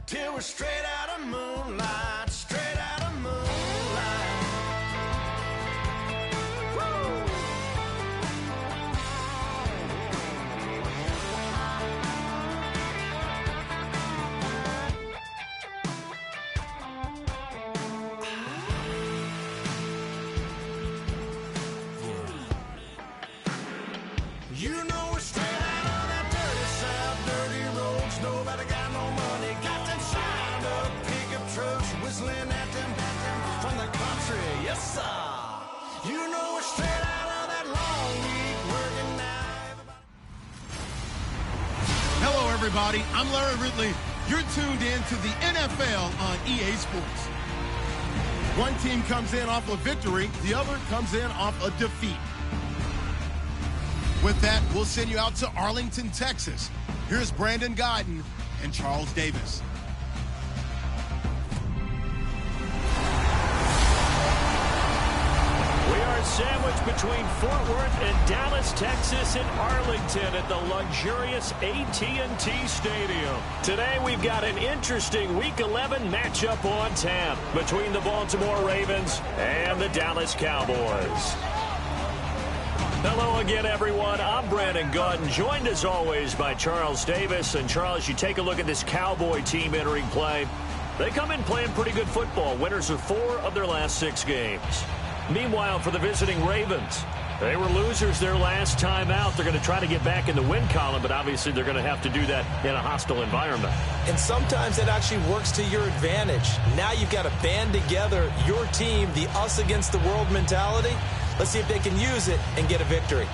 till we're straight out of moonlight, straight out of moonlight. Woo! You know we're straight out of that dirty south, dirty roads. Nobody got no money, got them shined up pickup trucks, whistling at them from the country. Yes, sir. You know we're straight out of that long week working now. Hello, everybody. I'm Larry Ridley. You're tuned in to the NFL on EA Sports. One team comes in off a victory, the other comes in off a defeat. With that, we'll send you out to Arlington, Texas. Here's Brandon Guyton and Charles Davis. We are sandwiched between Fort Worth and Dallas, Texas, and Arlington at the luxurious AT&T Stadium. Today, we've got an interesting Week 11 matchup on tap between the Baltimore Ravens and the Dallas Cowboys. Hello again, everyone. I'm Brandon Guyton, joined as always by Charles Davis. And Charles, you take a look at this Cowboy team entering play. They come in playing pretty good football. Winners of 4 of their last 6 games. Meanwhile, for the visiting Ravens, they were losers their last time out. They're going to try to get back in the win column, but obviously they're going to have to do that in a hostile environment. And sometimes it actually works to your advantage. Now you've got to band together your team, the us against the world mentality. Let's see if they can use it and get a victory.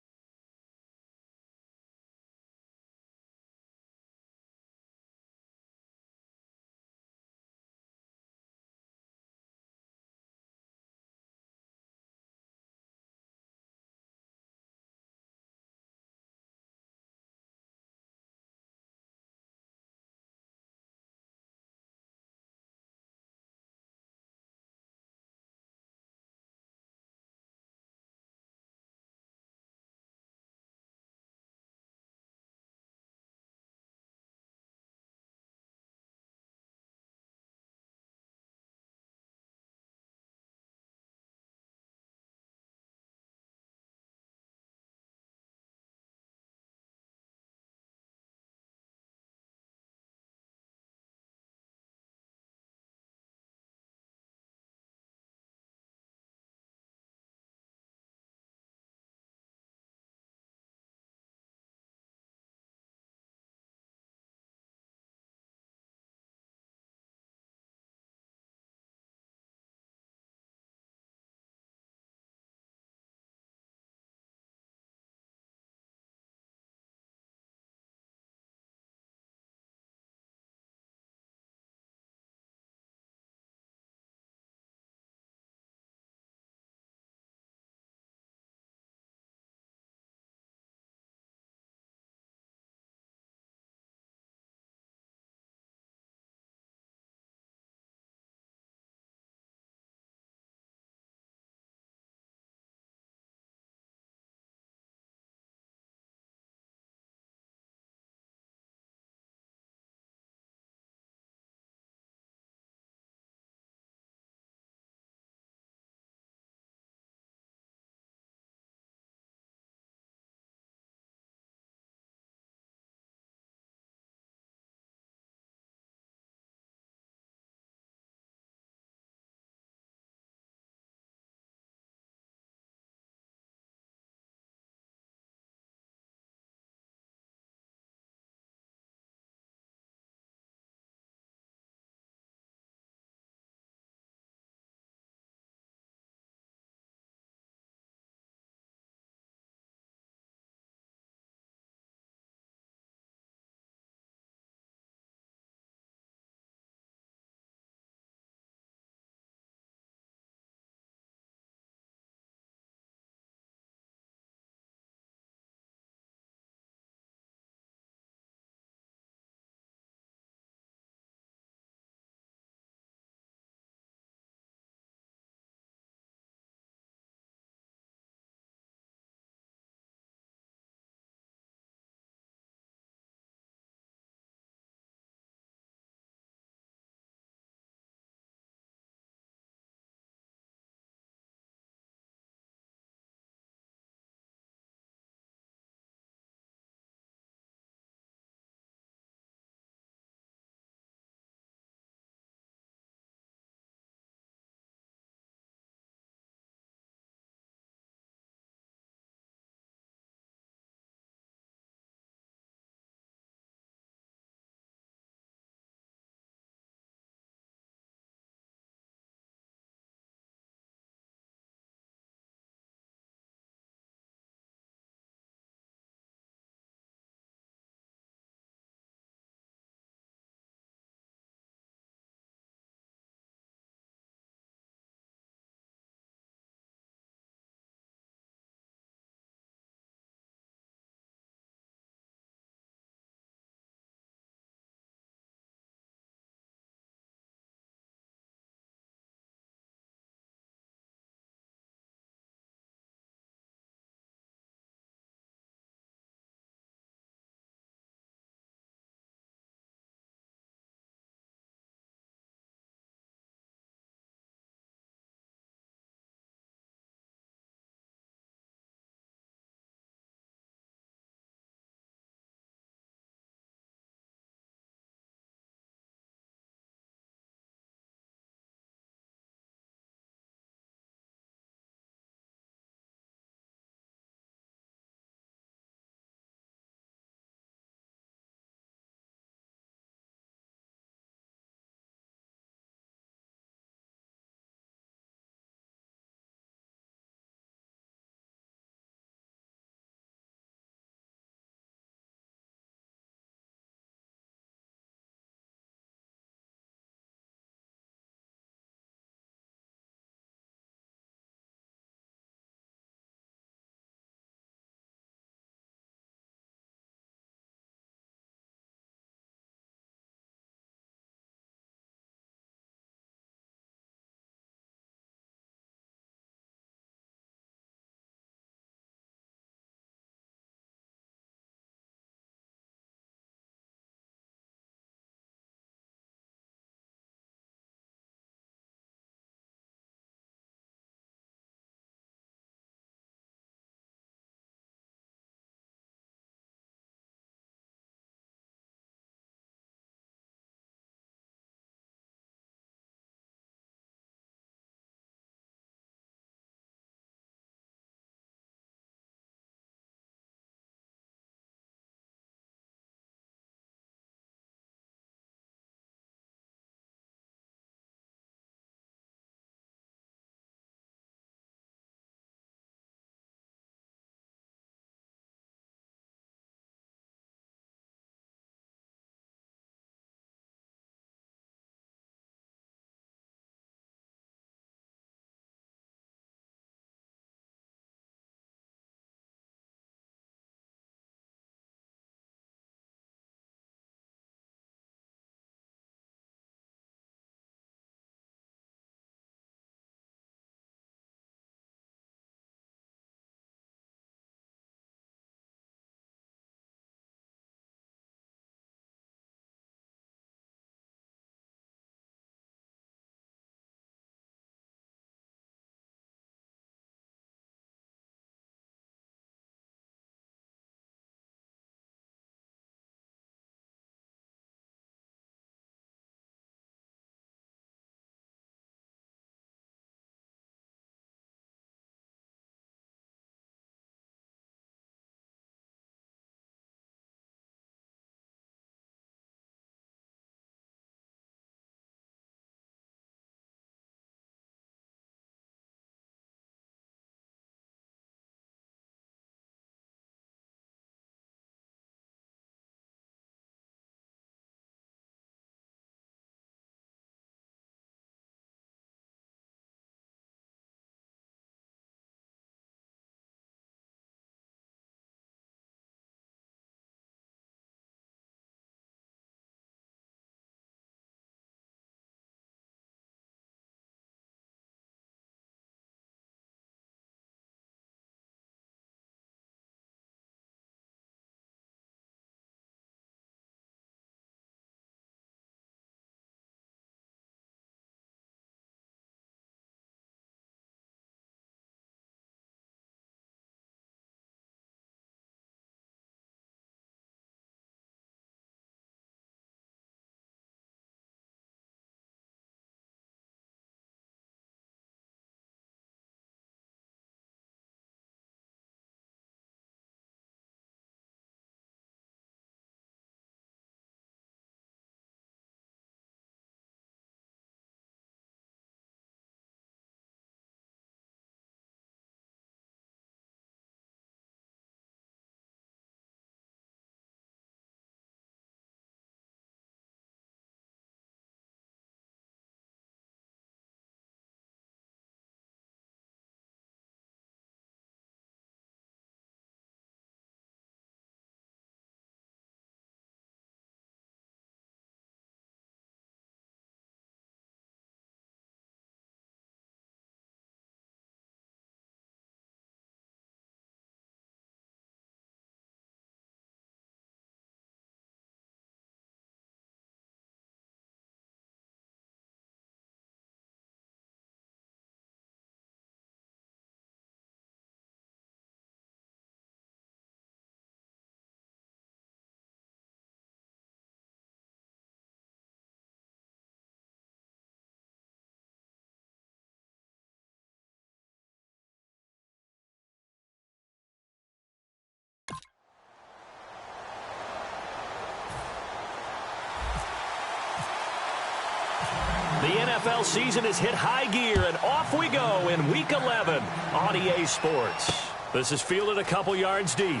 NFL season has hit high gear, and off we go in Week 11 on EA Sports. This is fielded a couple yards deep.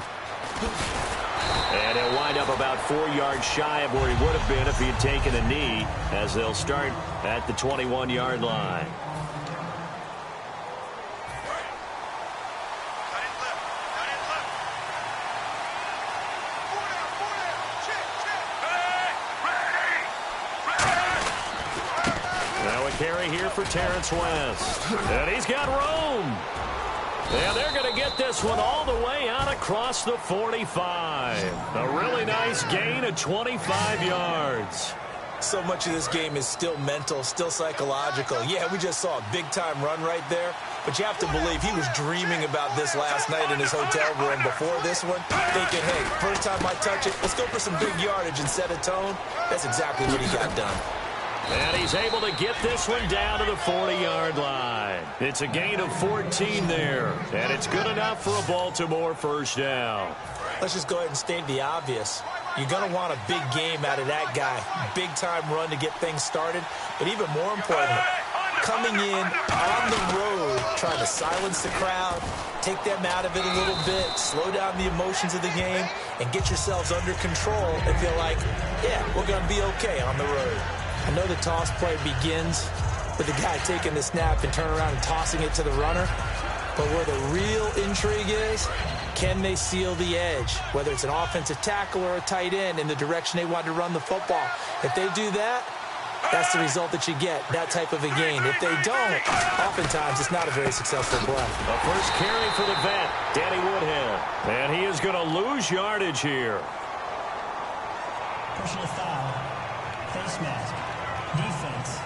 And he'll wind up about 4 yards shy of where he would have been if he had taken a knee, as they'll start at the 21-yard line. Now a carry here for Terrence West. And he's got room. And they're going to get this one all the way out across the 45. A really nice gain of 25 yards. So much of this game is still mental, still psychological. Yeah, we just saw a big-time run right there, but you have to believe he was dreaming about this last night in his hotel room before this one, thinking, hey, first time I touch it, let's go for some big yardage and set a tone. That's exactly what he got done. And he's able to get this one down to the 40-yard line. It's a gain of 14 there, and it's good enough for a Baltimore first down. Let's just go ahead and state the obvious. You're going to want a big game out of that guy. Big-time run to get things started, but even more important, coming in on the road, trying to silence the crowd, take them out of it a little bit, slow down the emotions of the game, and get yourselves under control and feel like, yeah, we're going to be okay on the road. I know the toss play begins with the guy taking the snap and turning around and tossing it to the runner. But where the real intrigue is, can they seal the edge? Whether it's an offensive tackle or a tight end in the direction they want to run the football. If they do that, that's the result that you get, that type of a gain. If they don't, oftentimes it's not a very successful play. A first carry for the vet, Danny Woodhead. And he is going to lose yardage here. Personal foul, face mask. Defense.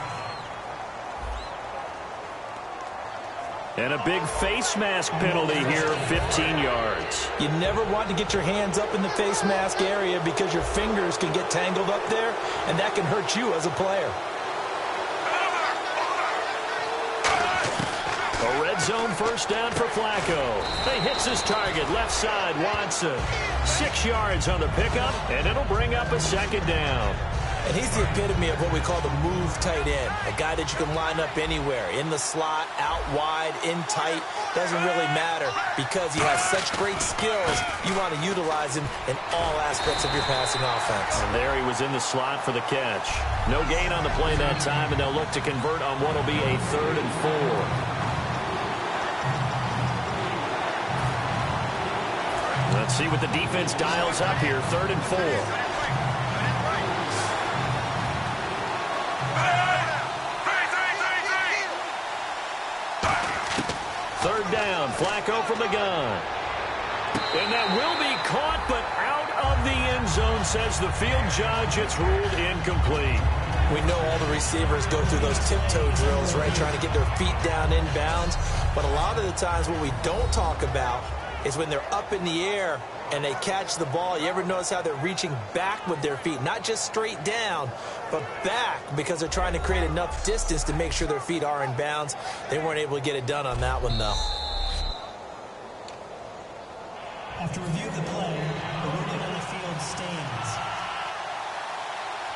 And a big face mask penalty here, 15 yards. You never want to get your hands up in the face mask area because your fingers can get tangled up there, and that can hurt you as a player. A red zone first down for Flacco. He hits his target, left side, Watson. 6 yards on the pickup, and it'll bring up a second down. And he's the epitome of what we call the move tight end. A guy that you can line up anywhere, in the slot, out wide, in tight. Doesn't really matter because he has such great skills. You want to utilize him in all aspects of your passing offense. And there he was in the slot for the catch. No gain on the play that time, and they'll look to convert on what will be a 3rd and 4. Let's see what the defense dials up here. 3rd and 4. Third down, Flacco from the gun. And that will be caught, but out of the end zone, says the field judge. It's ruled incomplete. We know all the receivers go through those tiptoe drills, right, trying to get their feet down inbounds. But a lot of the times what we don't talk about is when they're up in the air and they catch the ball. You ever notice how they're reaching back with their feet? Not just straight down, but back, because they're trying to create enough distance to make sure their feet are in bounds. They weren't able to get it done on that one, though. After review of the play, the ruling on the field stands.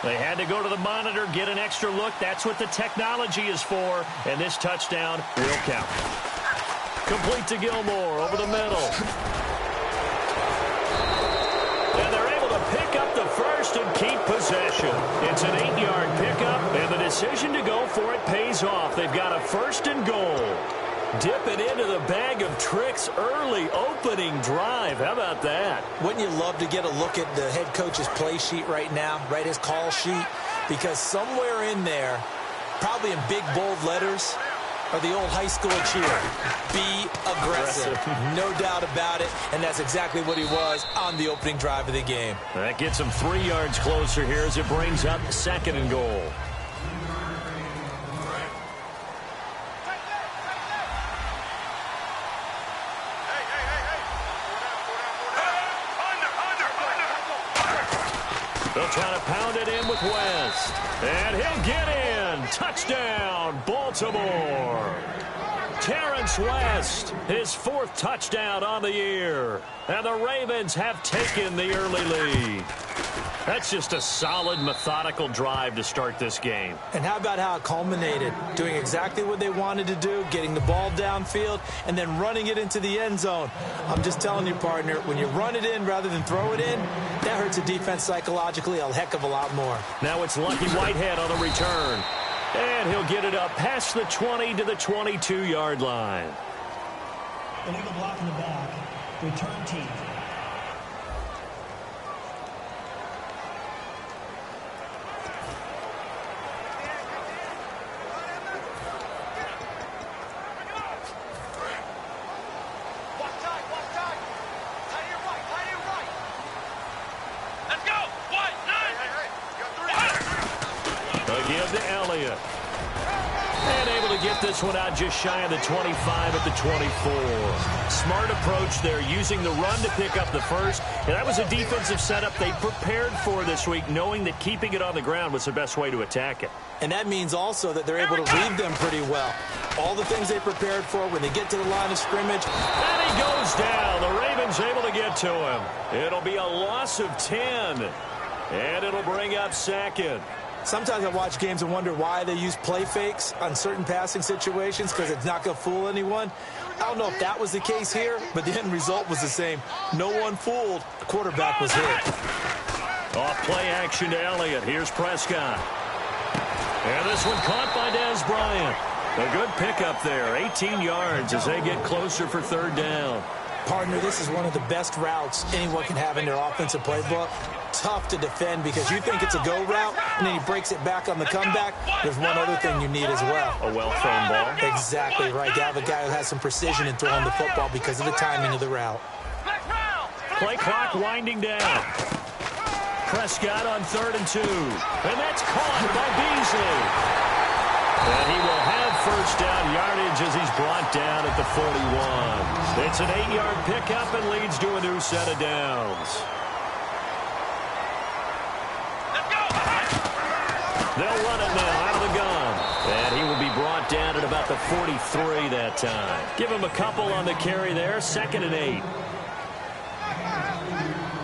They had to go to the monitor, get an extra look. That's what the technology is for, and this touchdown will count. Complete to Gilmore over the middle. And they're able to pick up the first and keep possession. It's an 8-yard pickup, and the decision to go for it pays off. They've got a 1st and goal. Dipping into the bag of tricks early opening drive. How about that? Wouldn't you love to get a look at the head coach's play sheet right now, right, his call sheet? Because somewhere in there, probably in big, bold letters, are the old high school cheer. Be aggressive. No doubt about it, and that's exactly what he was on the opening drive of the game. That gets him 3 yards closer here as it brings up 2nd and goal. They'll try to pound it in with West. And he'll get in. Touchdown, Baltimore. Terrence West, his 4th touchdown on the year. And the Ravens have taken the early lead. That's just a solid, methodical drive to start this game. And how about how it culminated? Doing exactly what they wanted to do, getting the ball downfield, and then running it into the end zone. I'm just telling you, partner, when you run it in rather than throw it in, that hurts a defense psychologically a heck of a lot more. Now it's Lucky Whitehead on the return. And he'll get it up past the 20 to the 22-yard line. Illegal block in the back. Return team. Give to Elliott. And able to get this one out just shy of the 25 at the 24. Smart approach there, using the run to pick up the first. And that was a defensive setup they prepared for this week, knowing that keeping it on the ground was the best way to attack it. And that means also that they're able to read them pretty well. All the things they prepared for when they get to the line of scrimmage. And he goes down. The Ravens able to get to him. It'll be a loss of 10. And it'll bring up second. Sometimes I watch games and wonder why they use play fakes on certain passing situations, because it's not going to fool anyone. I don't know if that was the case here, but the end result was the same. No one fooled. The quarterback was hit. Off play action to Elliott. Here's Prescott. And this one caught by Dez Bryant. A good pickup there. 18 yards as they get closer for third down. Partner, this is one of the best routes anyone can have in their offensive playbook. Tough to defend because you think it's a go route, and then he breaks it back on the comeback. There's one other thing you need as well. A well-thrown ball. Exactly right. You have a guy who has some precision in throwing the football because of the timing of the route. Play clock winding down. Prescott on 3rd and 2. And that's caught by Beasley. And he will have first down yardage as he's brought down at the 41. It's an 8-yard pickup and leads to a new set of downs. They'll run it now out of the gun. And he will be brought down at about the 43 that time. Give him a couple on the carry there. 2nd and 8.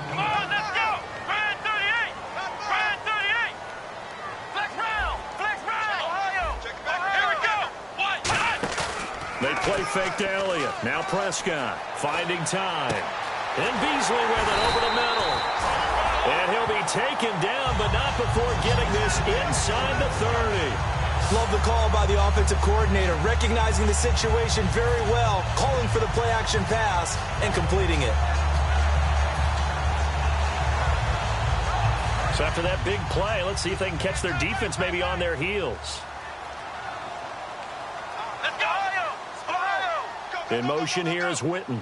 Come on, let's go. Brand 38. Brand 38. Flex round. Flex round. Ohio. Here we go. One. They play fake to Elliott. Now Prescott finding time. And Beasley with it over the middle. And he'll be taken down, but not before getting this inside the 30. Love the call by the offensive coordinator, recognizing the situation very well, calling for the play-action pass, and completing it. So after that big play, let's see if they can catch their defense maybe on their heels. Let's go, Ohio. In motion here is Witten.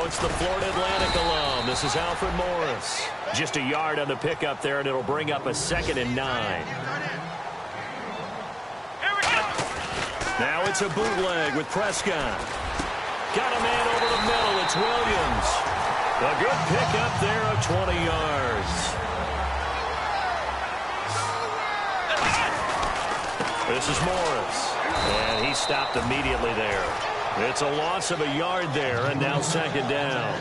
It's the Florida Atlantic alum. This is Alfred Morris. Just a yard on the pickup there, and it'll bring up a 2nd and 9. Here we go. Now it's a bootleg with Prescott. Got a man over the middle. It's Williams. A good pickup there of 20 yards. This is Morris. And he stopped immediately there. It's a loss of a yard there, and now 2nd down.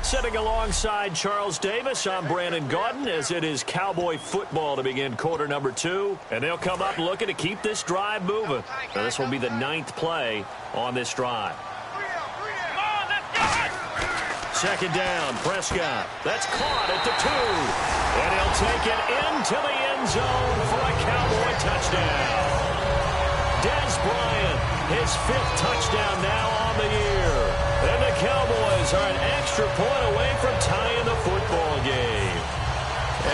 Sitting alongside Charles Davis, I'm Brandon Gaudin, as it is Cowboy football to begin quarter number 2. And they'll come up looking to keep this drive moving. Now, this will be the 9th play on this drive. 2nd down, Prescott. That's caught at the 2. And he'll take it into the end zone for a Cowboy touchdown. Dez Bryant, his 5th touchdown now on the year. And the Cowboys are an extra point away from tying the football game.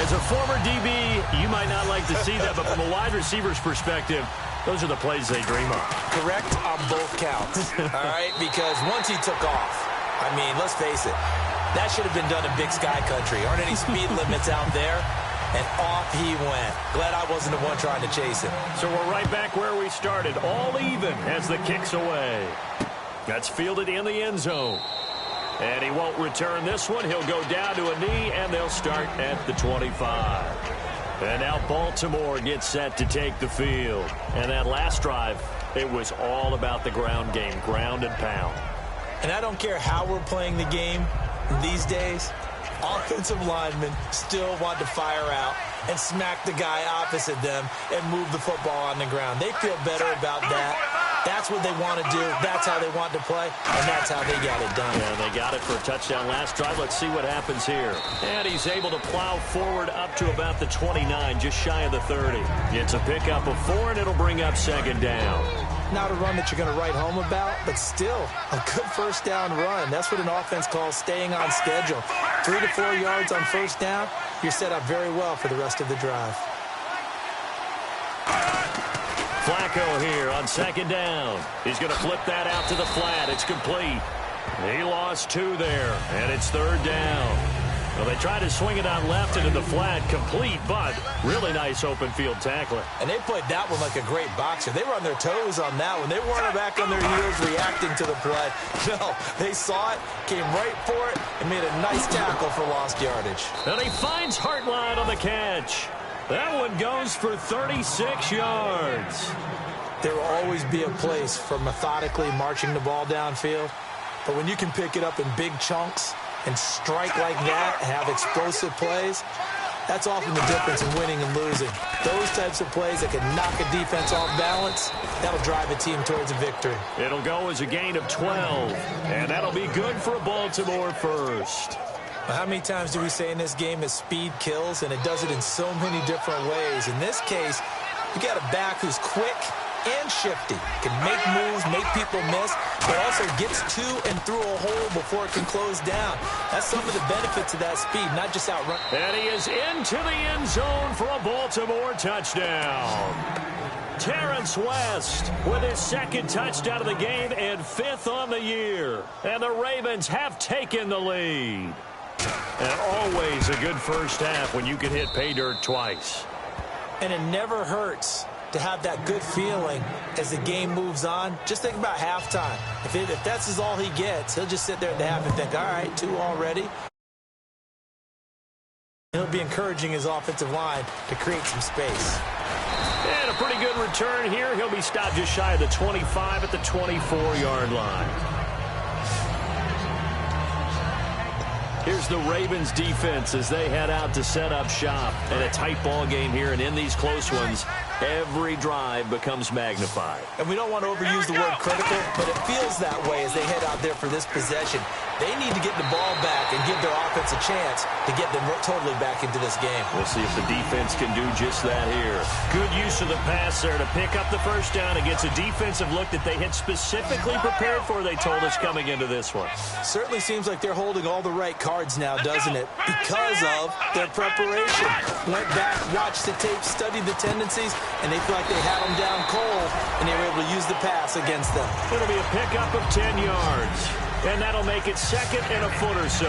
As a former DB, you might not like to see that, but from a wide receiver's perspective, those are the plays they dream of. Correct on both counts, all right? Because once he took off, I mean, let's face it, that should have been done in Big Sky Country. Aren't any speed limits out there? And off he went. Glad I wasn't the one trying to chase him. So we're right back where we started, all even as the kick's away. That's fielded in the end zone. And he won't return this one. He'll go down to a knee, and they'll start at the 25. And now Baltimore gets set to take the field. And that last drive, it was all about the ground game, ground and pound. And I don't care how we're playing the game these days, offensive linemen still want to fire out and smack the guy opposite them and move the football on the ground. They feel better about that. That's what they want to do. That's how they want to play, and that's how they got it done. Yeah, they got it for a touchdown last drive. Let's see what happens here. And he's able to plow forward up to about the 29, just shy of the 30. It's a pickup of 4, and it'll bring up second down. Not a run that you're going to write home about, but still a good first down run. That's what an offense calls staying on schedule. 3 to 4 yards on first down, you're set up very well for the rest of the drive. Flacco here on second down. He's going to flip that out to the flat. It's complete. He lost 2 there, and it's third down. Well, they tried to swing it on left into the flat, complete, but really nice open field tackling. And they played that one like a great boxer. They were on their toes on that one. They weren't back on their heels reacting to the play. No, they saw it, came right for it, and made a nice tackle for lost yardage. And he finds Hartline on the catch. That one goes for 36 yards. There will always be a place for methodically marching the ball downfield, but when you can pick it up in big chunks and strike like that, have explosive plays, that's often the difference in winning and losing. Those types of plays that can knock a defense off balance, that'll drive a team towards a victory. It'll go as a gain of 12, and that'll be good for a Baltimore first. Well, how many times do we say in this game that speed kills, and it does it in so many different ways? In this case, you got a back who's quick and shifty, can make moves, make people miss, but also gets to and through a hole before it can close down. That's some of the benefits of that speed, not just outrun. And he is into the end zone for a Baltimore touchdown. Terrence West with his second touchdown of the game and 5th on the year. And the Ravens have taken the lead. And always a good first half when you can hit pay dirt twice. And it never hurts to have that good feeling as the game moves on. Just think about halftime. If that's all he gets, he'll just sit there at the half and think, all right, 2 already. He'll be encouraging his offensive line to create some space. And a pretty good return here. He'll be stopped just shy of the 25 at the 24-yard line. Here's the Ravens defense as they head out to set up shop. And a tight ball game here, and in these close ones, every drive becomes magnified. And we don't want to overuse the word critical, but it feels that way as they head out there for this possession. They need to get the ball back and give their offense a chance to get them totally back into this game. We'll see if the defense can do just that here. Good use of the pass there to pick up the first down against a defensive look that they had specifically prepared for, they told us, coming into this one. Certainly seems like they're holding all the right cards now, doesn't it? Because of their preparation. Went back, watched the tape, studied the tendencies, and they feel like they had them down cold, and they were able to use the pass against them. It'll be a pickup of 10 yards. And that'll make it 2nd and a foot or so.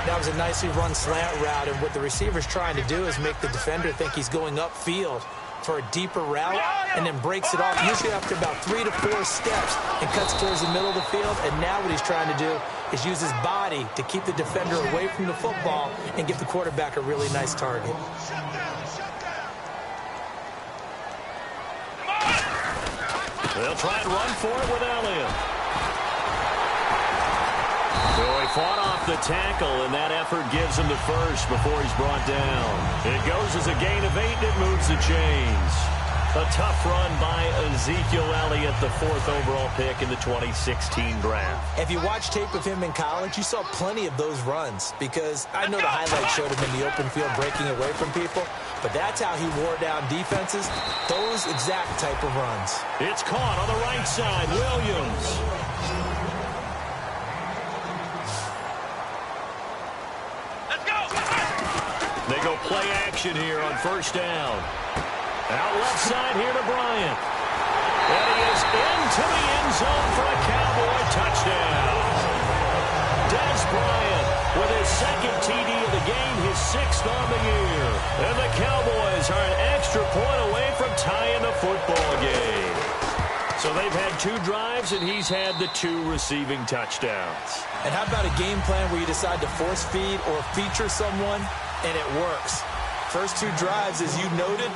That was a nicely run slant route, and what the receiver's trying to do is make the defender think he's going upfield for a deeper route and then breaks it off, usually after about 3 to 4 steps, and cuts towards the middle of the field. And now what he's trying to do is use his body to keep the defender away from the football and give the quarterback a really nice target. They'll try and run for it with Elliott. So he fought off the tackle, and that effort gives him the first before he's brought down. It goes as a gain of 8, and it moves the chains. A tough run by Ezekiel Elliott, the 4th overall pick in the 2016 draft. If you watch tape of him in college, you saw plenty of those runs, because I know the highlights showed him in the open field breaking away from people, but that's how he wore down defenses, those exact type of runs. It's caught on the right side, Williams. They go play action here on first down. Out left side here to Bryant. And he is into the end zone for a Cowboy touchdown. Des Bryant with his 2nd TD of the game, his 6th on the year. And the Cowboys are an extra point away from tying the football game. So they've had 2 drives, and he's had the 2 receiving touchdowns. And how about a game plan where you decide to force feed or feature someone, and it works? First two drives, as you noted,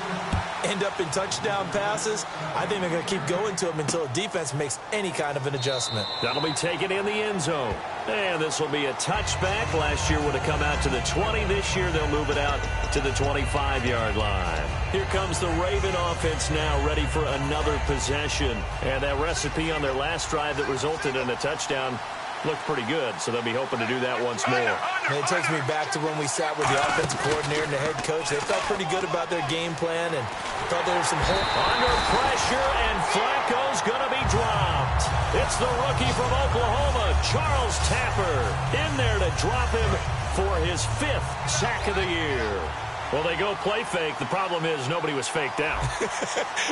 end up in touchdown passes. I think they're going to keep going to them until the defense makes any kind of an adjustment. That'll be taken in the end zone. And this will be a touchback. Last year would have come out to the 20. This year they'll move it out to the 25-yard line. Here comes the Raven offense now, ready for another possession. And that recipe on their last drive that resulted in a touchdown looked pretty good, so they'll be hoping to do that once more. And it takes me back to when we sat with the offensive coordinator and the head coach. They felt pretty good about their game plan and thought there was some hope. Under pressure, and Flacco's going to be dropped. It's the rookie from Oklahoma, Charles Tapper, in there to drop him for his 5th sack of the year. Well, they go play fake. The problem is nobody was faked out.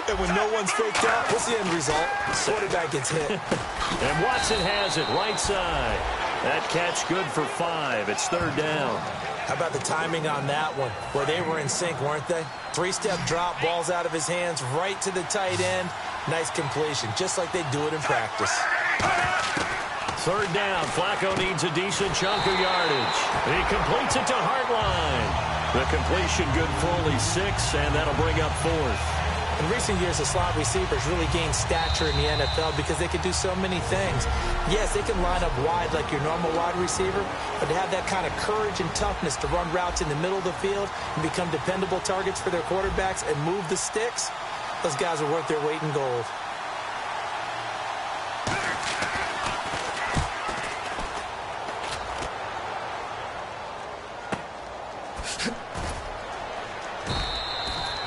And when no one's faked out, what's the end result? Quarterback gets hit. And Watson has it, right side. That catch good for 5. It's 3rd down. How about the timing on that one, where they were in sync, weren't they? 3-step drop, ball's out of his hands, right to the tight end. Nice completion, just like they do it in practice. 3rd down. Flacco needs a decent chunk of yardage. He completes it to Hartline. The completion good for only 6, and that'll bring up 4th. In recent years, the slot receivers really gained stature in the NFL because they can do so many things. Yes, they can line up wide like your normal wide receiver, but to have that kind of courage and toughness to run routes in the middle of the field and become dependable targets for their quarterbacks and move the sticks, those guys are worth their weight in gold.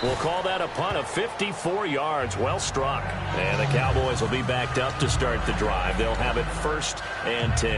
We'll call that a punt of 54 yards. Well struck. And the Cowboys will be backed up to start the drive. They'll have it 1st and 10.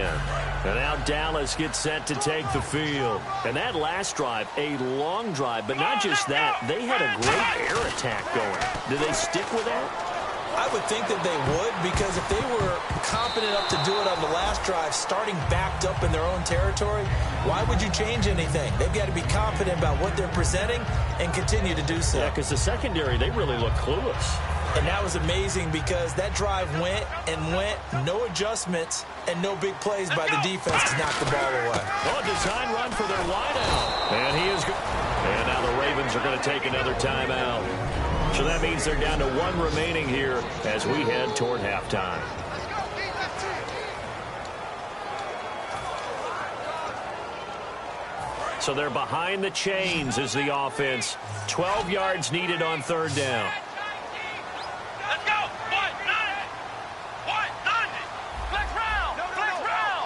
And now Dallas gets set to take the field. And that last drive, a long drive, but not just that. They had a great air attack going. Do they stick with that? I would think that they would, because if they were confident enough to do it on the last drive, starting backed up in their own territory, why would you change anything? They've got to be confident about what they're presenting and continue to do so. Yeah, because the secondary, they really look clueless. And that was amazing because that drive went and went, no adjustments, and no big plays by the defense to knock the ball away. Oh, design run for their wideout. And he is good. And now the Ravens are going to take another timeout. So that means they're down to 1 remaining here as we head toward halftime. So they're behind the chains as the offense. 12 yards needed on 3rd down. Let's go. What? None. What? None. Flex round. Flex round.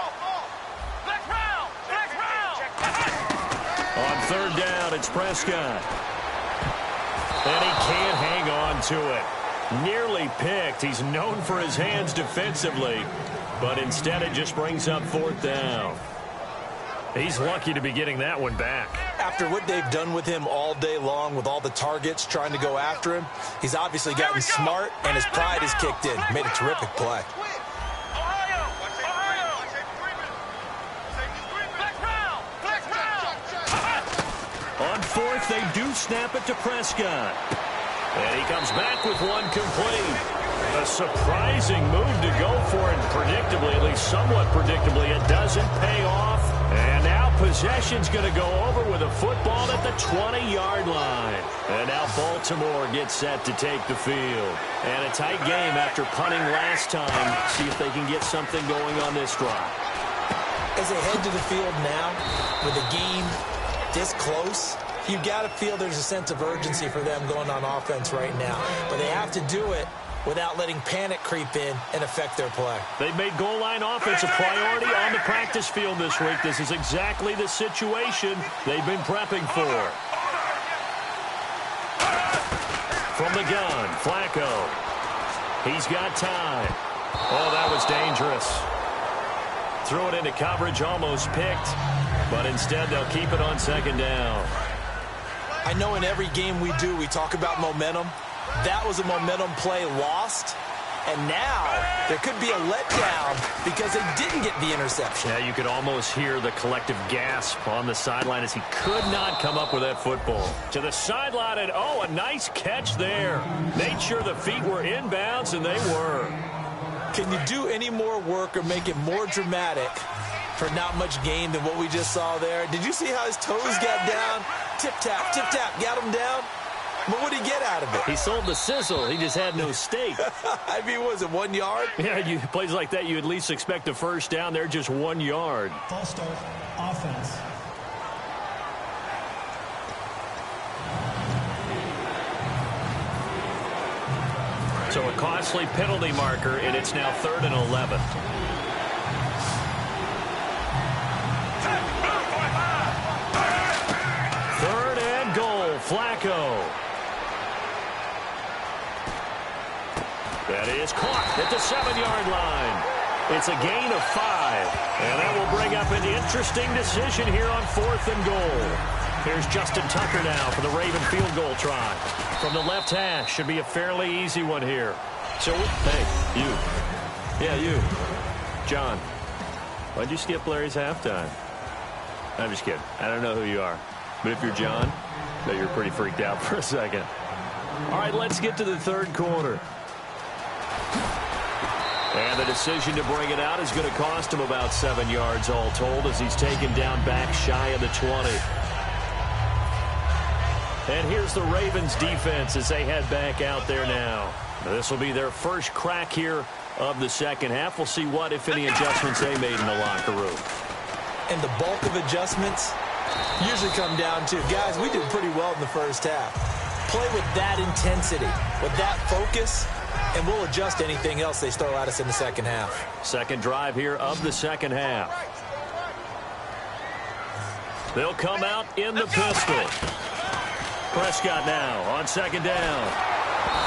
Flex round. Flex round. On 3rd down, it's Prescott. And he can't hang on to it. Nearly picked. He's known for his hands defensively, but instead it just brings up 4th down. He's lucky to be getting that one back. After what they've done with him all day long with all the targets trying to go after him, he's obviously gotten smart and his pride has kicked in. Made a terrific play. Ohio. Ohio. Flex round. Flex round. On 4th, they do snap it to Prescott. And he comes back with one complete. A surprising move to go for it predictably, at least somewhat predictably. It doesn't pay off. And now possession's going to go over with a football at the 20-yard line. And now Baltimore gets set to take the field. And a tight game after punting last time. See if they can get something going on this drive. As they head to the field now, with the game this close, you've got to feel there's a sense of urgency for them going on offense right now. But they have to do it without letting panic creep in and affect their play. They've made goal line offense a priority on the practice field this week. This is exactly the situation they've been prepping for. From the gun, Flacco. He's got time. Oh, that was dangerous. Threw it into coverage, almost picked, but instead they'll keep it on 2nd down. I know in every game we do, we talk about momentum. That was a momentum play lost. And now there could be a letdown because they didn't get the interception. Yeah, you could almost hear the collective gasp on the sideline as he could not come up with that football. To the sideline, and oh, a nice catch there. Made sure the feet were inbounds, and they were. Can you do any more work or make it more dramatic for not much gain than what we just saw there. Did you see how his toes got down? Tip-tap, got him down. But what did he get out of it? He sold the sizzle. He just had no steak. I mean, was it 1 yard? Yeah, plays like that, you at least expect a first down. They're just 1 yard. False start, offense. So a costly penalty marker, and it's now 3rd and 11. Third and goal, Flacco. That is caught at the 7-yard line. It's a gain of 5. And that will bring up an interesting decision here on 4th and goal. Here's Justin Tucker now for the Raven field goal try. From the left hash, should be a fairly easy one here. So, hey, you. Yeah, you. John, why'd you skip Larry's halftime? I'm just kidding. I don't know who you are. But if you're John, I bet you're pretty freaked out for a second. All right, let's get to the 3rd quarter. And the decision to bring it out is going to cost him about 7 yards all told as he's taken down back shy of the 20. And here's the Ravens defense as they head back out there now. This will be their first crack here of the second half. We'll see what, if any, adjustments they made in the locker room. And the bulk of adjustments usually come down to, guys, we did pretty well in the first half. Play with that intensity, with that focus, and we'll adjust anything else they throw at us in the second half. Second drive here of the second half. They'll come out in the pistol. Prescott now on second down.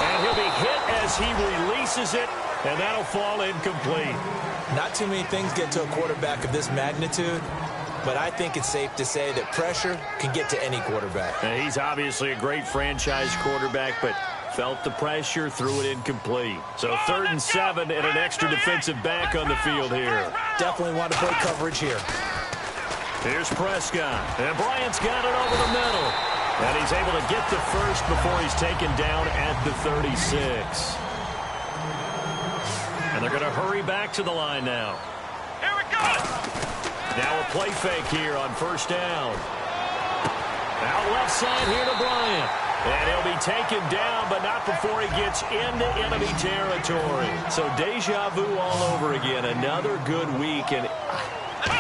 And he'll be hit as he releases it, and that'll fall incomplete. Not too many things get to a quarterback of this magnitude, but I think it's safe to say that pressure can get to any quarterback. Now, he's obviously a great franchise quarterback, but felt the pressure, threw it incomplete. So 3rd and 7 and an extra defensive back on the field here. Definitely want to play coverage here. Here's Prescott, and Bryant's got it over the middle. And he's able to get the first before he's taken down at the 36. And they're going to hurry back to the line now. Here we go! Now a play fake here on first down. Out left side here to Bryant. And he'll be taken down, but not before he gets into enemy territory. So deja vu all over again. Another good week. And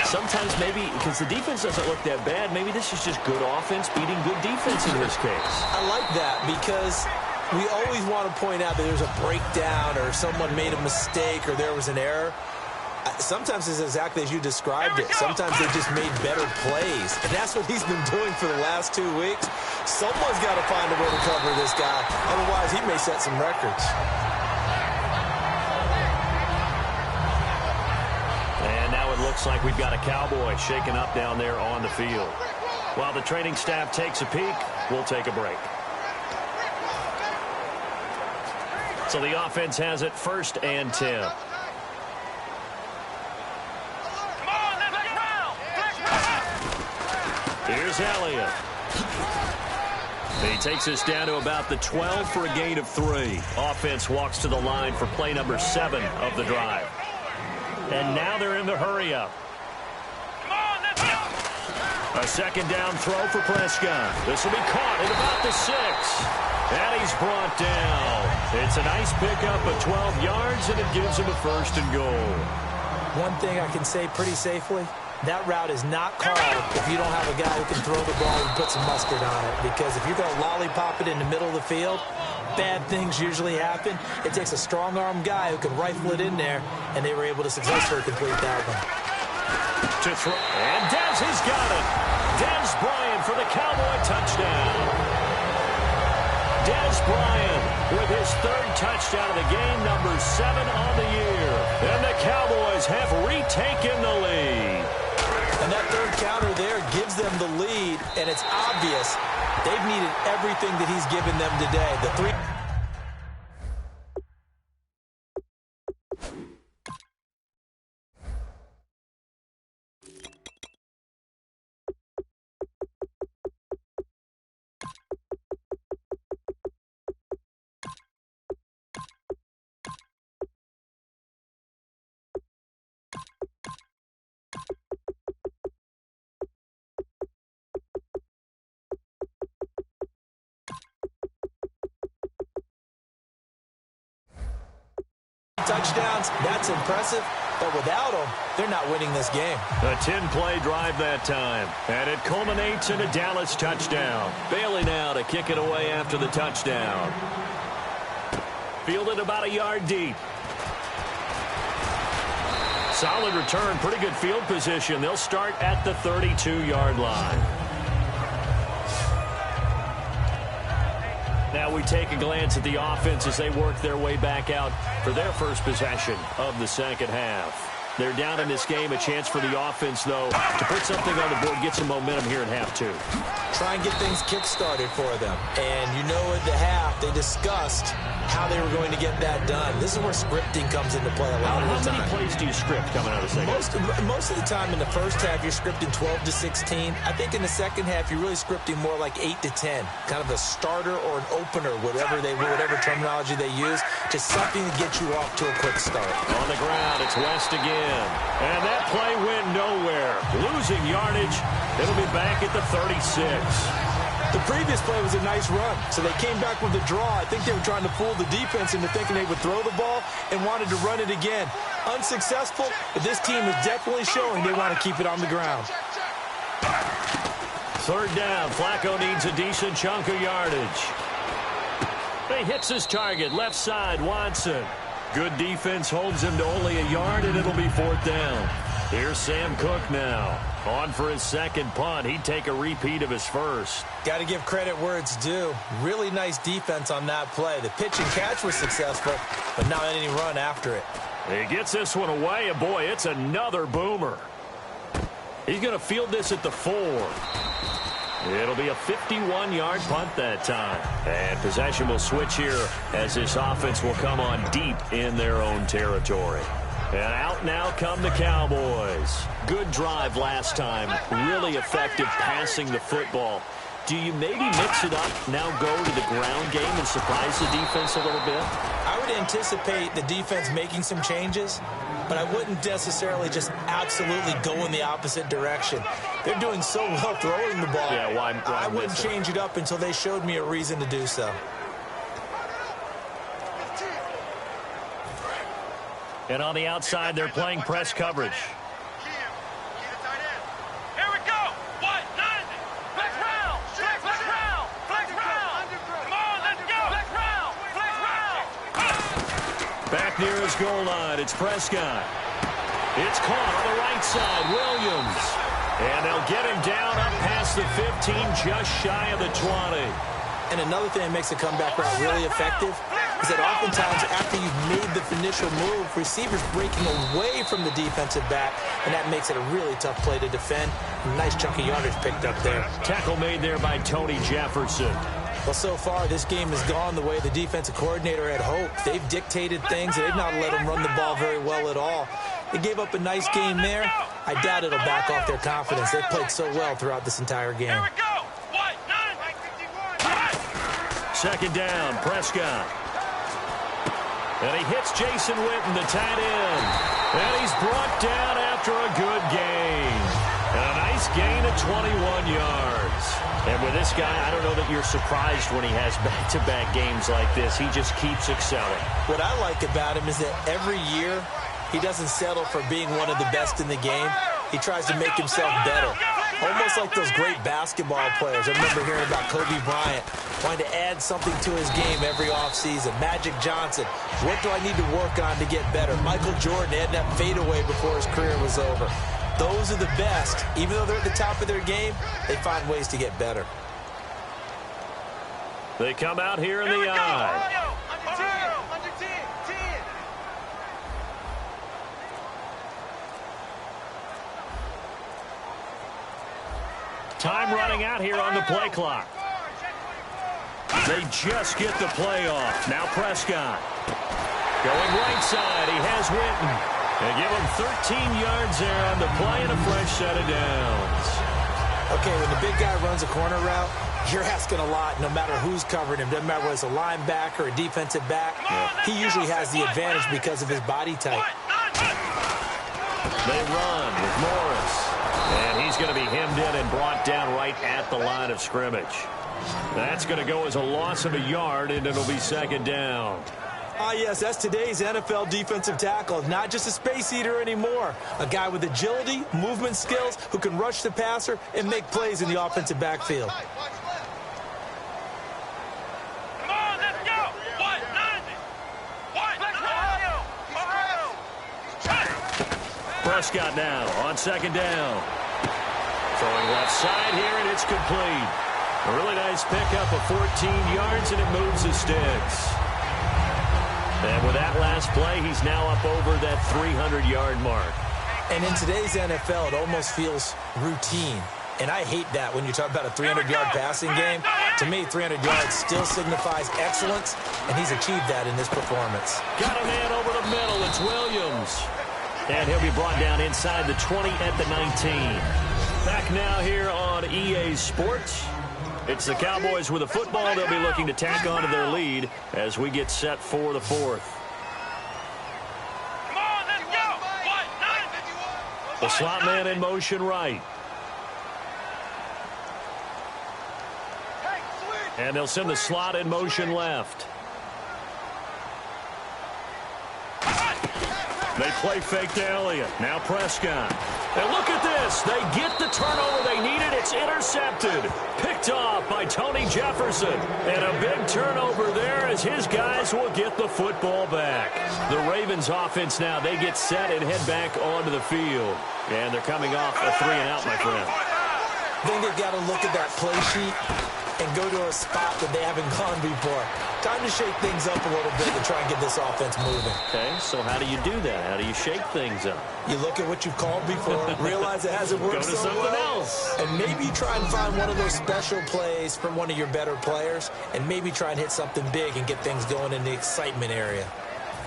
sometimes maybe, because the defense doesn't look that bad, maybe this is just good offense beating good defense in this case. I like that because we always want to point out that there's a breakdown or someone made a mistake or there was an error. Sometimes it's exactly as you described it. Sometimes they just made better plays. And that's what he's been doing for the last 2 weeks. Someone's got to find a way to cover this guy. Otherwise, he may set some records. And now it looks like we've got a Cowboy shaken up down there on the field. While the training staff takes a peek, we'll take a break. So the offense has it 1st and 10. Here's Elliott. He takes us down to about the 12 for a gain of 3. Offense walks to the line for play number 7 of the drive. And now they're in the hurry-up. A second down throw for Prescott. This will be caught at about the 6. And he's brought down. It's a nice pickup of 12 yards, and it gives him a 1st and goal. One thing I can say pretty safely, that route is not called if you don't have a guy who can throw the ball and put some mustard on it. Because if you're going to lollipop it in the middle of the field, bad things usually happen. It takes a strong-arm guy who can rifle it in there, and they were able to successfully complete that one. To throw, and Dez has got it. Dez Bryant for the Cowboy touchdown. Dez Bryant with his 3rd touchdown of the game, number 7 on the year. And the Cowboys have retaken the lead. And that 3rd counter there gives them the lead, and it's obvious they've needed everything that he's given them today. The 3 touchdowns, that's impressive. But without them, they're not winning this game. A 10-play drive that time. And it culminates in a Dallas touchdown. Bailey now to kick it away after the touchdown. Fielded about a yard deep. Solid return, pretty good field position. They'll start at the 32-yard line. Now we take a glance at the offense as they work their way back out for their first possession of the second half. They're down in this game. A chance for the offense, though, to put something on the board, get some momentum here in half two. Try and get things kick-started for them. And you know at the half, they discussed how they were going to get that done. This is where scripting comes into play a lot of the time. How many plays do you script coming out of the second? Most of the time in the first half, you're scripting 12 to 16. I think in the second half, you're really scripting more like 8 to 10. Kind of a starter or an opener, whatever terminology they use. Just something to get you off to a quick start. On the ground, it's West again. And that play went nowhere. Losing yardage. It'll be back at the 36. The previous play was a nice run, so they came back with a draw. I think they were trying to fool the defense into thinking they would throw the ball and wanted to run it again. Unsuccessful, but this team is definitely showing they want to keep it on the ground. Third down. Flacco needs a decent chunk of yardage. He hits his target. Left side, Watson. Good defense holds him to only a yard, and it'll be fourth down. Here's Sam Cook now. On for his second punt. He'd take a repeat of his first. Got to give credit where it's due. Really nice defense on that play. The pitch and catch was successful, but not any run after it. He gets this one away, and boy, it's another boomer. He's going to field this at the 4. It'll be a 51-yard punt that time. And possession will switch here as this offense will come on deep in their own territory. And out now come the Cowboys. Good drive last time. Really effective passing the football. Do you maybe mix it up, now go to the ground game and surprise the defense a little bit? I would anticipate the defense making some changes, but I wouldn't necessarily just absolutely go in the opposite direction. They're doing so well throwing the ball. Yeah, why I wouldn't change it up until they showed me a reason to do so. And on the outside, they're playing press coverage. Here we go. What? 90. Flex round. Flex round. Flex round. Come on, let's go. Flex round. Flex round. Back near his goal line, it's Prescott. It's caught on the right side, Williams. And they'll get him down up past the 15, just shy of the 20. And another thing that makes the comeback route really effective is that oftentimes after you've made the initial move, receivers breaking away from the defensive back, and that makes it a really tough play to defend. A nice chunk of yardage picked up there. Tackle made there by Tony Jefferson. Well, so far, this game has gone the way the defensive coordinator had hoped. They've dictated things, and they've not let them run the ball very well at all. They gave up a nice game there. I doubt it'll back off their confidence. They've played so well throughout this entire game. Here we go. What? 9. Second down, Prescott. And he hits Jason Witten, the tight end. And he's brought down after a good gain. And a nice gain of 21 yards. And with this guy, I don't know that you're surprised when he has back-to-back games like this. He just keeps excelling. What I like about him is that every year he doesn't settle for being one of the best in the game. He tries to make himself better. Almost like those great basketball players. I remember hearing about Kobe Bryant wanting to add something to his game every offseason. Magic Johnson, what do I need to work on to get better? Michael Jordan had that fadeaway before his career was over. Those are the best. Even though they're at the top of their game, they find ways to get better. They come out here in the eye. Under 10. 10. Time running out here on the play clock. They just get the play off. Now Prescott. Going right side. He has Witten. They give him 13 yards there on the play and a fresh set of downs. Okay, when the big guy runs a corner route, you're asking a lot no matter who's covering him. Doesn't matter whether it's a linebacker or a defensive back. He usually has the advantage because of his body type. They run with Morris. And he's going to be hemmed in and brought down right at the line of scrimmage. That's going to go as a loss of a yard, and it'll be second down. Ah, yes, that's today's NFL defensive tackle. Not just a space eater anymore. A guy with agility, movement skills, who can rush the passer and make plays in the offensive backfield. Come on, let's go. What? 90. What? Ohio. Prescott now on second down. Throwing left side here, and it's complete. A really nice pickup of 14 yards, and it moves the sticks. And with that last play, he's now up over that 300-yard mark. And in today's NFL, it almost feels routine. And I hate that when you talk about a 300-yard passing game. To me, 300 yards still signifies excellence, and he's achieved that in this performance. Got a man over the middle. It's Williams. And he'll be brought down inside the 20 at the 19. Back now here on EA Sports. It's the Cowboys with a football. They'll be looking to tack on to their lead as we get set for the fourth. Come on, let's go. What? 90. The slot man in motion right. And they'll send the slot in motion left. They play fake to Elliott. Now Prescott. And look at this. They get the turnover they needed. It's intercepted. Picked off by Tony Jefferson. And a big turnover there as his guys will get the football back. The Ravens offense now, they get set and head back onto the field. And they're coming off a 3-and-out, my friend. I think they've got to look at that play sheet and go to a spot that they haven't gone before. Time to shake things up a little bit to try and get this offense moving. Okay, so how do you do that? How do you shake things up? You look at what you've called before, realize it hasn't worked Go to so something well, else. and maybe try and find one of those special plays from one of your better players, and maybe try and hit something big and get things going in the excitement area.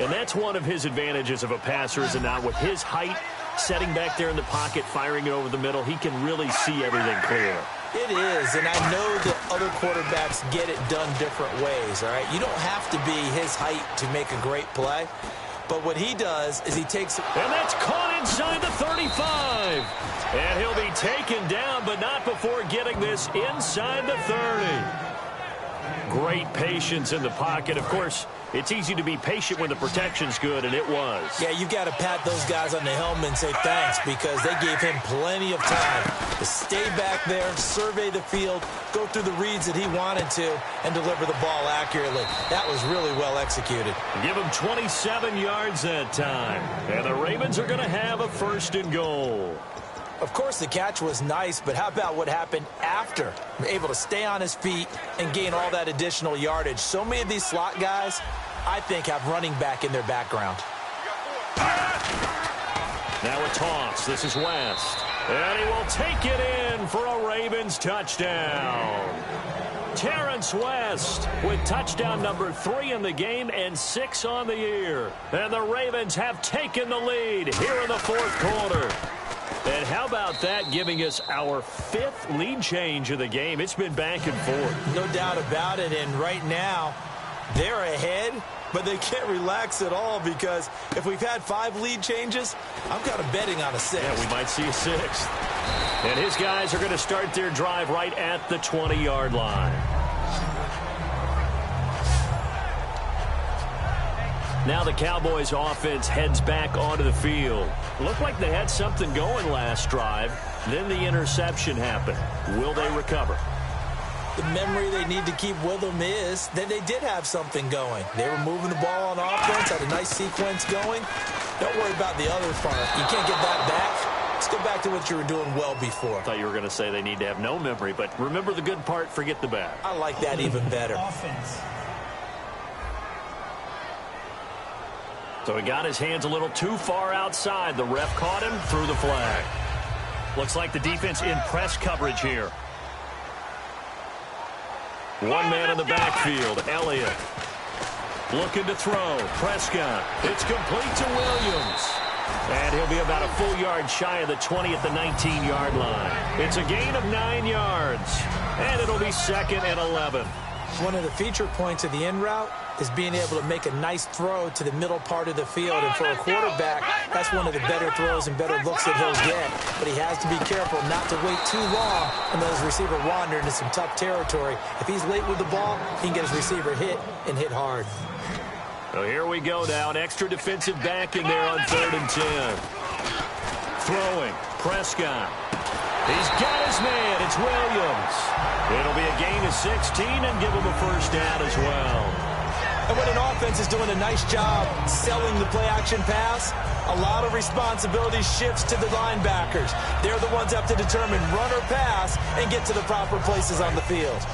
And that's one of his advantages of a passer, is it not? With his height, setting back there in the pocket, firing it over the middle, he can really see everything clear. It is, and I know that other quarterbacks get it done different ways, all right? You don't have to be his height to make a great play, but what he does is he takes... And that's caught inside the 35. And he'll be taken down, but not before getting this inside the 30. Great patience in the pocket. Of course, it's easy to be patient when the protection's good, and it was. Yeah, you've got to pat those guys on the helmet and say thanks, because they gave him plenty of time to stay back there, survey the field, go through the reads that he wanted to, and deliver the ball accurately. That was really well executed. Give him 27 yards that time. And the Ravens are going to have a 1st and goal. Of course, the catch was nice, but how about what happened after? Able to stay on his feet and gain all that additional yardage. So many of these slot guys, I think, have running back in their background. Now a toss. This is West. And he will take it in for a Ravens touchdown. Terrence West with touchdown number 3 in the game and 6 on the year. And the Ravens have taken the lead here in the 4th quarter. And how about that, giving us our 5th lead change of the game? It's been back and forth. No doubt about it, and right now, they're ahead, but they can't relax at all, because if we've had 5 lead changes, I'm kind of betting on a 6th. Yeah, we might see a 6th. And his guys are going to start their drive right at the 20-yard line. Now the Cowboys offense heads back onto the field. Looked like they had something going last drive. Then the interception happened. Will they recover? The memory they need to keep with them is that they did have something going. They were moving the ball on offense, had a nice sequence going. Don't worry about the other part. You can't get that back. Let's go back to what you were doing well before. I thought you were going to say they need to have no memory, but remember the good part, forget the bad. I like that even better. Offense. So he got his hands a little too far outside. The ref caught him, threw the flag. Looks like the defense in press coverage here. One man in the backfield, Elliott. Looking to throw, Prescott. It's complete to Williams. And he'll be about a full yard shy of the 20 at the 19-yard line. It's a gain of 9 yards. And it'll be 2nd and 11. One of the feature points of the in route is being able to make a nice throw to the middle part of the field. And for a quarterback, that's one of the better throws and better looks that he'll get. But he has to be careful not to wait too long and let his receiver wander into some tough territory. If he's late with the ball, he can get his receiver hit and hit hard. So here we go now. An extra defensive back in there on 3rd and 10. Throwing. Prescott. He's got his man. It's Williams. It'll be a gain of 16 and give him a first down as well. And when an offense is doing a nice job selling the play-action pass, a lot of responsibility shifts to the linebackers. They're the ones that have to determine run or pass and get to the proper places on the field.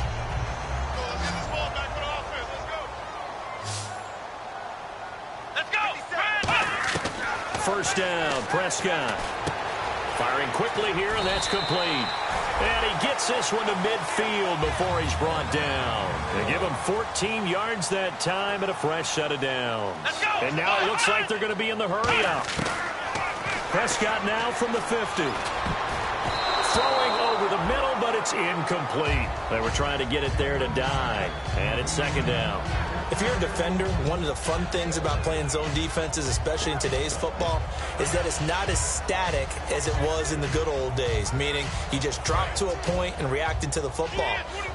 First down, Prescott. Firing quickly here, and that's complete. And he gets this one to midfield before he's brought down. They give him 14 yards that time and a fresh set of downs. And now it looks like they're going to be in the hurry up. Prescott now from the 50. Throwing over the middle, but it's incomplete. They were trying to get it there to die. And it's 2nd down. If you're a defender, one of the fun things about playing zone defenses, especially in today's football, is that it's not as static as it was in the good old days, meaning you just drop to a point and react into the football.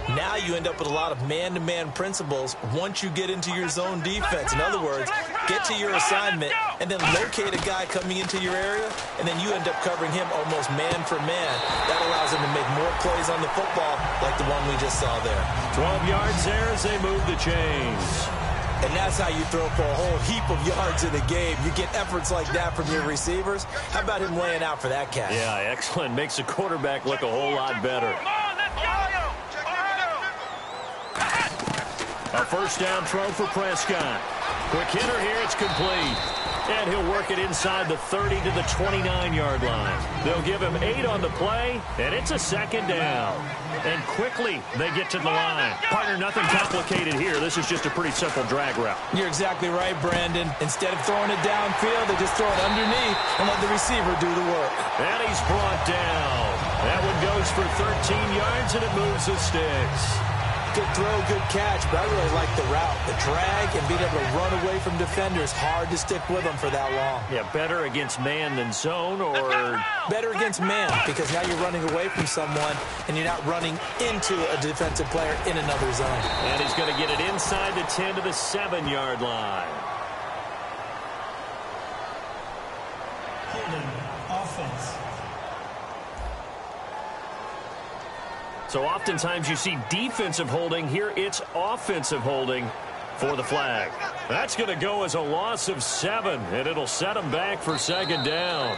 Now you end up with a lot of man-to-man principles once you get into your zone defense. In other words, get to your assignment and then locate a guy coming into your area, and then you end up covering him almost man for man. That allows him to make more plays on the football like the one we just saw there. 12 yards there as they move the chains. And that's how you throw for a whole heap of yards in the game. You get efforts like that from your receivers. How about him laying out for that catch? Yeah, excellent. Makes the quarterback look a whole lot better. A first down throw for Prescott. Quick hitter here. It's complete. And he'll work it inside the 30 to the 29-yard line. They'll give him 8 on the play, and it's a 2nd down. And quickly they get to the line. Partner, nothing complicated here. This is just a pretty simple drag route. You're exactly right, Brandon. Instead of throwing it downfield, they just throw it underneath and let the receiver do the work. And he's brought down. That one goes for 13 yards, and it moves the sticks. Good throw, good catch, but I really like the route. The drag and being able to run away from defenders, hard to stick with them for that long. Yeah, better against man than zone, or better against man, because now you're running away from someone and you're not running into a defensive player in another zone. And he's going to get it inside the 10 to the 7-yard line. Holding, offense. So oftentimes you see defensive holding. Here it's offensive holding for the flag. That's going to go as a loss of 7, and it'll set them back for 2nd down.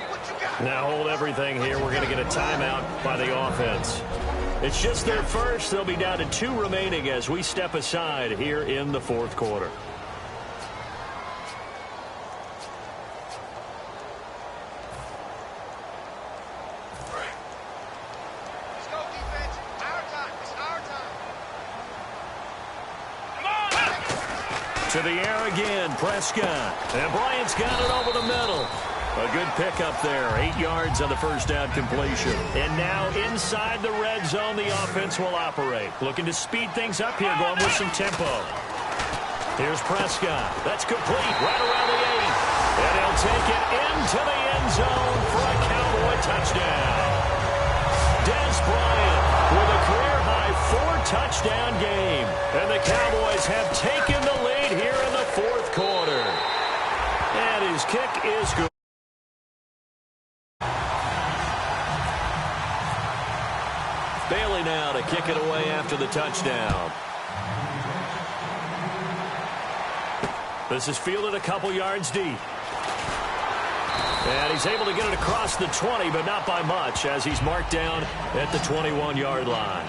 Now hold everything here. We're going to get a timeout by the offense. It's just their first. They'll be down to 2 remaining as we step aside here in the 4th quarter. To the air again, Prescott. And Bryant's got it over the middle. A good pickup there. 8 yards on the first down completion. And now inside the red zone, the offense will operate. Looking to speed things up here, going with some tempo. Here's Prescott. That's complete right around the 8. And he'll take it into the end zone for a Cowboy touchdown. Des Bryant with a career-high 4-touchdown game. And the Cowboys have taken the lead here in the 4th quarter. And his kick is good. Bailey now to kick it away after the touchdown. This is fielded a couple yards deep. And he's able to get it across the 20, but not by much, as he's marked down at the 21-yard line.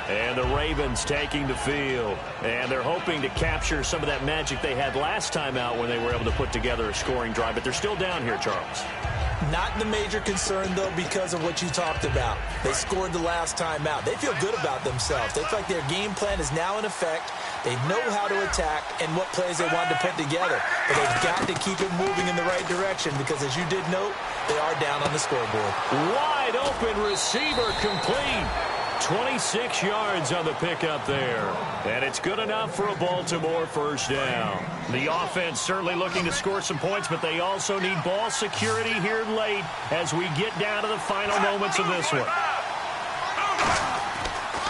And the Ravens taking the field. And they're hoping to capture some of that magic they had last time out when they were able to put together a scoring drive. But they're still down here, Charles. Not the major concern, though, because of what you talked about. They scored the last time out. They feel good about themselves. They feel like their game plan is now in effect. They know how to attack and what plays they want to put together. But they've got to keep it moving in the right direction because, as you did note, they are down on the scoreboard. Wide open receiver complete. 26 yards on the pickup there. And it's good enough for a Baltimore first down. The offense certainly looking to score some points, but they also need ball security here late as we get down to the final moments of this one.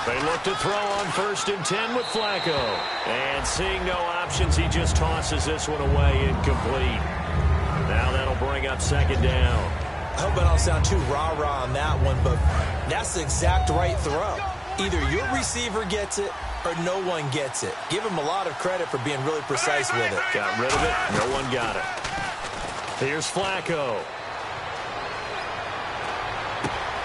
They look to throw on 1st and 10 with Flacco. And seeing no options, he just tosses this one away incomplete. Now that'll bring up 2nd down. I hope I don't sound too rah-rah on that one, but that's the exact right throw. Either your receiver gets it or no one gets it. Give him a lot of credit for being really precise with it. Got rid of it. No one got it. Here's Flacco.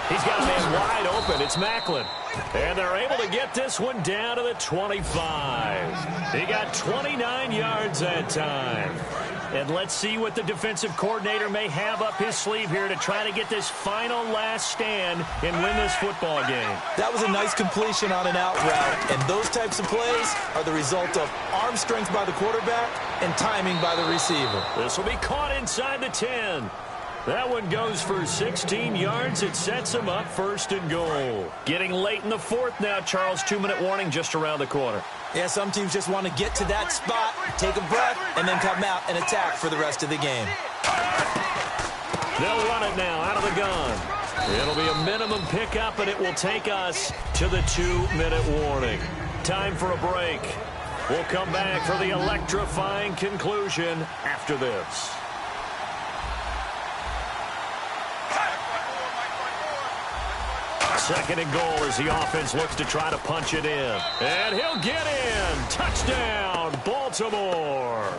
He's got a man wide open. It's Macklin. And they're able to get this one down to the 25. He got 29 yards that time. And let's see what the defensive coordinator may have up his sleeve here to try to get this final last stand and win this football game. That was a nice completion on an out route. And those types of plays are the result of arm strength by the quarterback and timing by the receiver. This will be caught inside the 10. That one goes for 16 yards. It sets him up 1st and goal. Getting late in the 4th now, Charles. 2-minute warning just around the corner. Yeah, some teams just want to get to that spot, take a breath, and then come out and attack for the rest of the game. They'll run it now out of the gun. It'll be a minimum pickup, and it will take us to the 2-minute warning. Time for a break. We'll come back for the electrifying conclusion after this. Second and goal as the offense looks to try to punch it in. And he'll get in. Touchdown, Baltimore.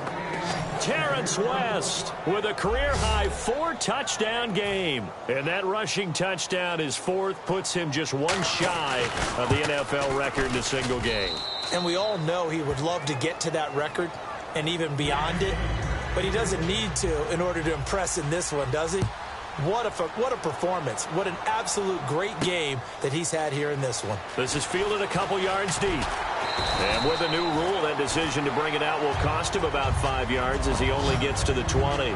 Terrence West with a career-high 4-touchdown game. And that rushing touchdown, his 4th, puts him just one shy of the NFL record in a single game. And we all know he would love to get to that record and even beyond it. But he doesn't need to in order to impress in this one, does he? What a performance. What an absolute great game that he's had here in this one. This is fielded a couple yards deep. And with a new rule, that decision to bring it out will cost him about 5 yards as he only gets to the 20.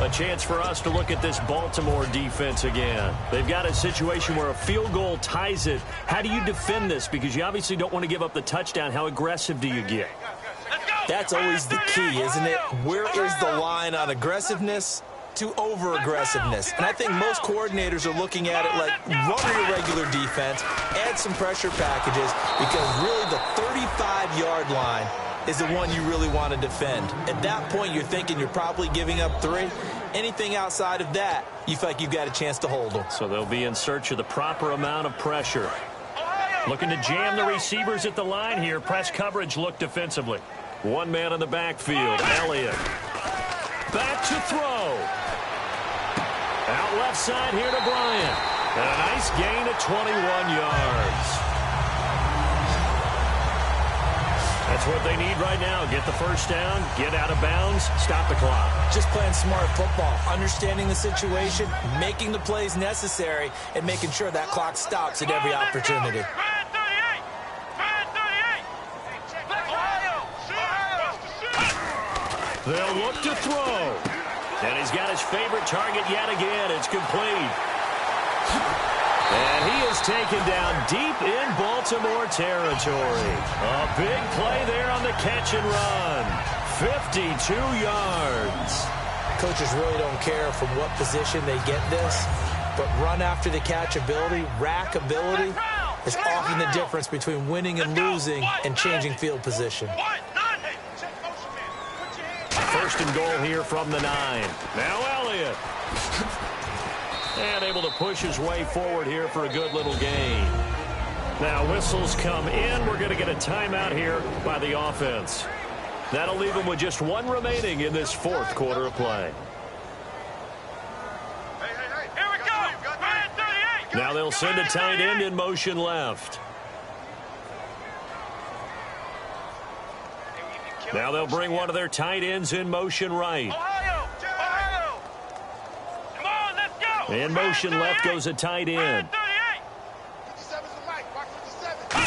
A chance for us to look at this Baltimore defense again. They've got a situation where a field goal ties it. How do you defend this? Because you obviously don't want to give up the touchdown. How aggressive do you get? That's always the key, isn't it? Where is the line on aggressiveness to over-aggressiveness? And I think most coordinators are looking at it like run your regular defense, add some pressure packages, because really the 35-yard line is the one you really want to defend. At that point, you're thinking you're probably giving up 3. Anything outside of that, you feel like you've got a chance to hold them. So they'll be in search of the proper amount of pressure. Looking to jam the receivers at the line here. Press coverage look defensively. One man in the backfield, Elliott. Back to throw. Out left side here to Bryant. And a nice gain of 21 yards. That's what they need right now. Get the first down, get out of bounds, stop the clock. Just playing smart football, understanding the situation, making the plays necessary, and making sure that clock stops at every opportunity. They'll look to throw. And he's got his favorite target yet again. It's complete. And he is taken down deep in Baltimore territory. A big play there on the catch and run. 52 yards. Coaches really don't care from what position they get this, but run after the catch ability, rack ability, is often the difference between winning and losing and changing field position. First and goal here from the 9. Now Elliott. And able to push his way forward here for a good little gain. Now whistles come in. We're going to get a timeout here by the offense. That'll leave them with just one remaining in this 4th quarter of play. Here we go. Now they'll send a tight end in motion left. Now they'll bring one of their tight ends in motion right. Ohio. Come on, let's go. In motion left goes a tight end.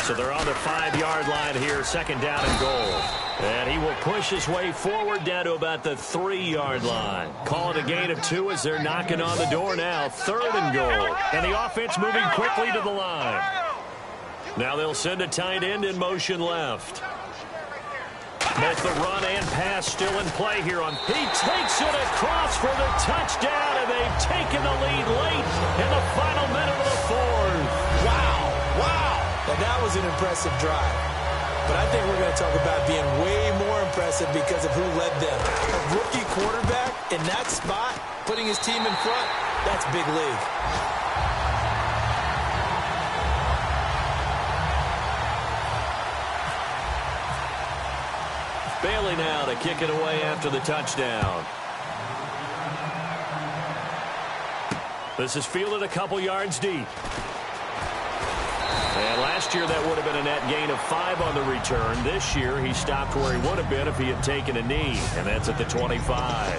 So they're on the 5-yard line here, 2nd down and goal. And he will push his way forward down to about the 3-yard line. Call it a gain of 2 as they're knocking on the door now. 3rd and goal. And the offense moving quickly to the line. Now they'll send a tight end in motion left. Both the run and pass still in play here. He takes it across for the touchdown, and they've taken the lead late in the final minute of the was an impressive drive. But I think we're going to talk about being way more impressive because of who led them. A rookie quarterback in that spot, putting his team in front, that's big league. Bailey now to kick it away after the touchdown. This is fielded a couple yards deep. And last year that would have been a net gain of 5 on the return. This year he stopped where he would have been if he had taken a knee, and that's at the 25.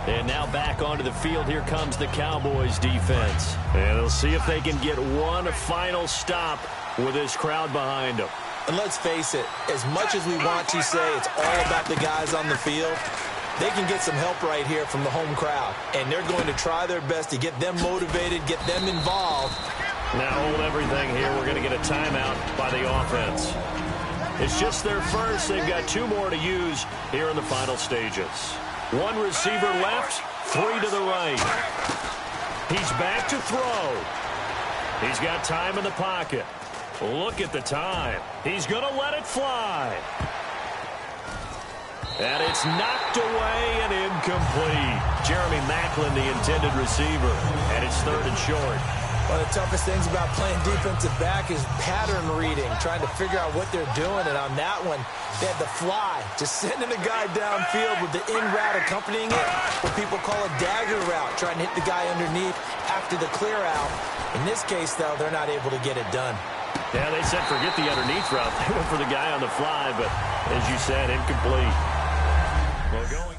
And now back onto the field. Here comes the Cowboys defense. And they'll see if they can get one final stop with this crowd behind them. And let's face it, as much as we want to say it's all about the guys on the field, they can get some help right here from the home crowd. And they're going to try their best to get them motivated, get them involved. Now hold everything here. We're going to get a timeout by the offense. It's just their first. They've got 2 more to use here in the final stages. 1 receiver left, 3 to the right. He's back to throw. He's got time in the pocket. Look at the time. He's going to let it fly. And it's knocked away and incomplete. Jeremy Maclin, the intended receiver. And it's 3rd and short. One of the toughest things about playing defensive back is pattern reading, trying to figure out what they're doing. And on that one, they had the fly, just sending a guy downfield with the in route accompanying it, what people call a dagger route, trying to hit the guy underneath after the clear out. In this case, though, they're not able to get it done. Yeah, they said forget the underneath route. They went for the guy on the fly, but as you said, incomplete. Well, going